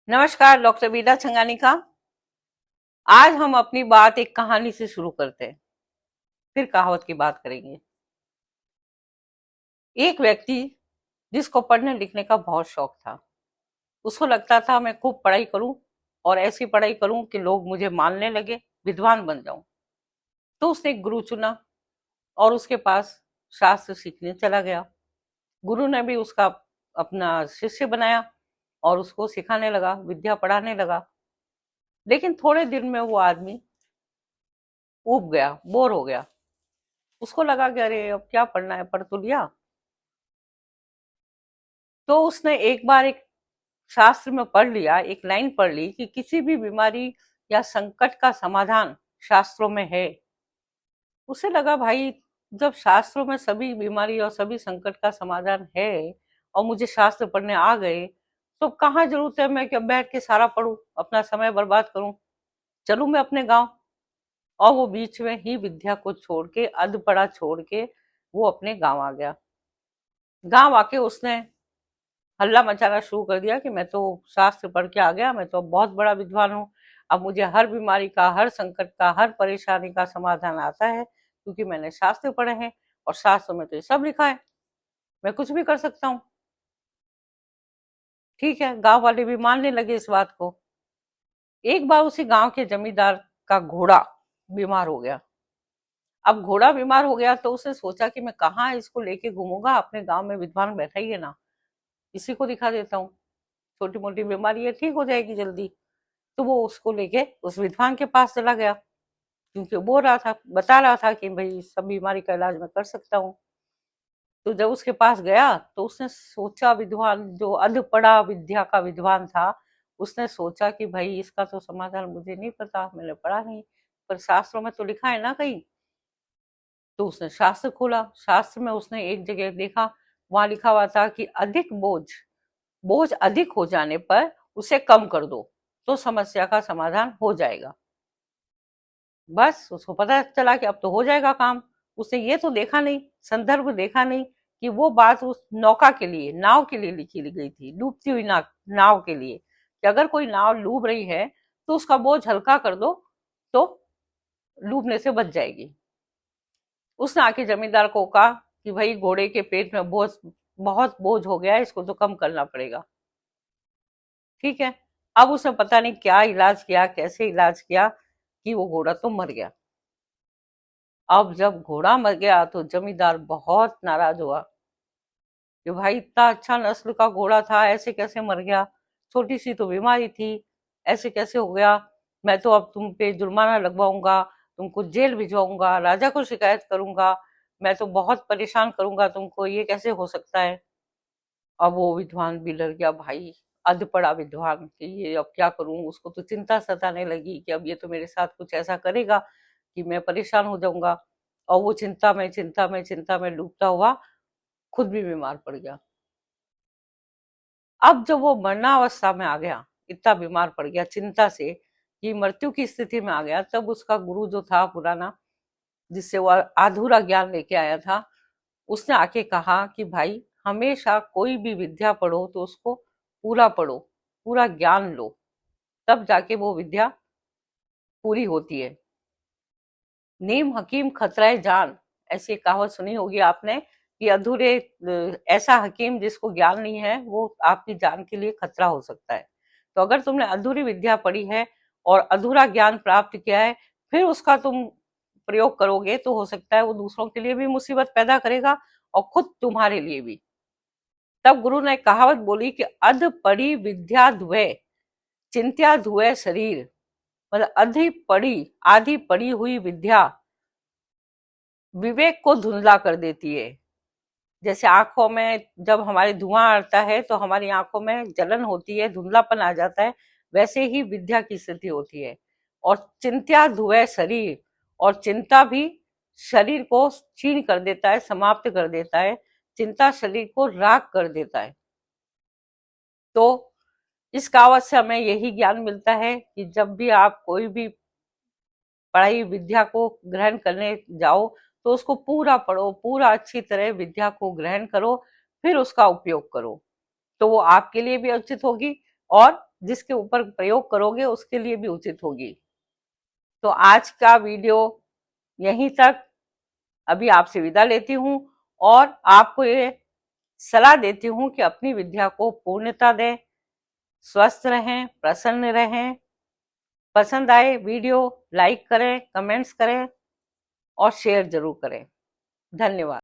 नमस्कार, डॉक्टर बीदा छंगानी का। आज हम अपनी बात एक कहानी से शुरू करते हैं, फिर कहावत की बात करेंगे। एक व्यक्ति जिसको पढ़ने लिखने का बहुत शौक था, उसको लगता था मैं खूब पढ़ाई करूं और ऐसी पढ़ाई करूं कि लोग मुझे मानने लगे, विद्वान बन जाऊं। तो उसने एक गुरु चुना और उसके पास शास्त्र सीखने चला गया। गुरु ने भी उसका अपना शिष्य बनाया और उसको सिखाने लगा, विद्या पढ़ाने लगा। लेकिन थोड़े दिन में वो आदमी ऊब गया, बोर हो गया। उसको लगा कि अरे अब क्या पढ़ना है, पढ़ तो लिया। तो उसने एक बार एक शास्त्र में पढ़ लिया, एक लाइन पढ़ ली कि किसी भी बीमारी या संकट का समाधान शास्त्रों में है। उसे लगा भाई, जब शास्त्रों में सभी बीमारी और सभी संकट का समाधान है और मुझे शास्त्र पढ़ने आ गए, तो कहाँ जरूरत है मैं क्या बैठ के सारा पढूं, अपना समय बर्बाद करूं। चलूं मैं अपने गांव। और वो बीच में ही विद्या को छोड़ के, अधपड़ा छोड़ के, वो अपने गांव आ गया। गांव आके उसने हल्ला मचाना शुरू कर दिया कि मैं तो शास्त्र पढ़ के आ गया, मैं तो बहुत बड़ा विद्वान हूँ। अब मुझे हर बीमारी का, हर संकट का, हर परेशानी का समाधान आता है, क्योंकि मैंने शास्त्र पढ़े हैं और शास्त्र में तो ये सब लिखा है, मैं कुछ भी कर सकता हूँ। ठीक है, गांव वाले भी मानने लगे इस बात को। एक बार उसी गांव के जमींदार का घोड़ा बीमार हो गया। अब घोड़ा बीमार हो गया तो उसने सोचा कि मैं कहाँ इसको लेके घूमूंगा, अपने गांव में विद्वान बैठा ही है ना, इसी को दिखा देता हूँ। छोटी मोटी बीमारी है, ठीक हो जाएगी जल्दी। तो वो उसको लेके उस विद्वान के पास चला गया, क्योंकि वो बोल रहा था, बता रहा था कि भाई सब बीमारी का इलाज मैं कर सकता हूँ। तो जब उसके पास गया तो उसने सोचा, विद्वान जो अधपड़ा विद्या का विद्वान था, उसने सोचा कि भाई इसका तो समाधान मुझे नहीं पता, मैंने पढ़ा नहीं, पर शास्त्रों में तो लिखा है ना कहीं। तो उसने शास्त्र खोला। शास्त्र में उसने एक जगह देखा, वहां लिखा हुआ था कि अधिक बोझ, बोझ अधिक हो जाने पर उसे कम कर दो, तो समस्या का समाधान हो जाएगा। बस उसको पता चला कि अब तो हो जाएगा काम। उसने ये तो देखा नहीं, संदर्भ देखा नहीं कि वो बात उस नौका के लिए, नाव के लिए लिखी गई थी, डूबती हुई नाव के लिए, कि अगर कोई नाव डूब रही है तो उसका बोझ हल्का कर दो, तो डूबने से बच जाएगी। उसने आके जमींदार को कहा कि भाई घोड़े के पेट में बोझ, बहुत बोझ हो गया है, इसको तो कम करना पड़ेगा। ठीक है। अब उसने पता नहीं क्या इलाज किया, कैसे इलाज किया, कि वो घोड़ा तो मर गया। अब जब घोड़ा मर गया तो जमींदार बहुत नाराज हुआ कि भाई इतना अच्छा नस्ल का घोड़ा था, ऐसे कैसे मर गया, छोटी सी तो बीमारी थी, ऐसे कैसे हो गया। मैं तो अब तुम पे जुर्माना लगवाऊंगा, तुमको जेल भिजवाऊंगा, राजा को शिकायत करूंगा, मैं तो बहुत परेशान करूंगा तुमको, ये कैसे हो सकता है। अब वो विद्वान भी डर गया भाई, अध पड़ा विद्वान, कि ये अब क्या करूं। उसको तो चिंता सताने लगी कि अब ये तो मेरे साथ कुछ ऐसा करेगा कि मैं परेशान हो जाऊंगा। और वो चिंता में डूबता हुआ खुद भी बीमार पड़ गया। अब जब वो मरणावस्था में आ गया, इतना बीमार पड़ गया चिंता से कि मृत्यु की स्थिति में आ गया, तब उसका गुरु जो था पुराना, जिससे वो अधूरा ज्ञान लेके आया था, उसने आके कहा कि भाई हमेशा कोई भी विद्या पढ़ो तो उसको पूरा पढ़ो, पूरा ज्ञान लो, तब जाके वो विद्या पूरी होती है। नीम हकीम खतराए जान, ऐसी एक कहावत सुनी होगी आपने, कि अधूरे ऐसा हकीम जिसको ज्ञान नहीं है, वो आपकी जान के लिए खतरा हो सकता है। तो अगर तुमने अधूरी विद्या पढ़ी है और अधूरा ज्ञान प्राप्त किया है, फिर उसका तुम प्रयोग करोगे तो हो सकता है वो दूसरों के लिए भी मुसीबत पैदा करेगा और खुद तुम्हारे लिए भी। तब गुरु ने कहावत बोली कि अध पढ़ी विद्या धुए, चिंत्या धुए शरीर। मतलब आधी पड़ी हुई विद्या विवेक को धुंधला कर देती है। जैसे आंखों में जब हमारे धुआं आता है तो हमारी आंखों में जलन होती है, धुंधलापन आ जाता है, वैसे ही विद्या की स्थिति होती है। और चिंत्या धुए शरीर, और चिंता भी शरीर को क्षीण कर देता है, समाप्त कर देता है। चिंता शरीर को राख कर देता है। तो इस कहावत से हमें यही ज्ञान मिलता है कि जब भी आप कोई भी पढ़ाई विद्या को ग्रहण करने जाओ, तो उसको पूरा पढ़ो, पूरा अच्छी तरह विद्या को ग्रहण करो, फिर उसका उपयोग करो, तो वो आपके लिए भी उचित होगी और जिसके ऊपर प्रयोग करोगे उसके लिए भी उचित होगी। तो आज का वीडियो यहीं तक। अभी आपसे विदा लेती हूँ और आपको ये सलाह देती हूँ कि अपनी विद्या को पूर्णता दें, स्वस्थ रहें, प्रसन्न रहें। पसंद आए वीडियो लाइक करें, कमेंट्स करें और शेयर जरूर करें। धन्यवाद।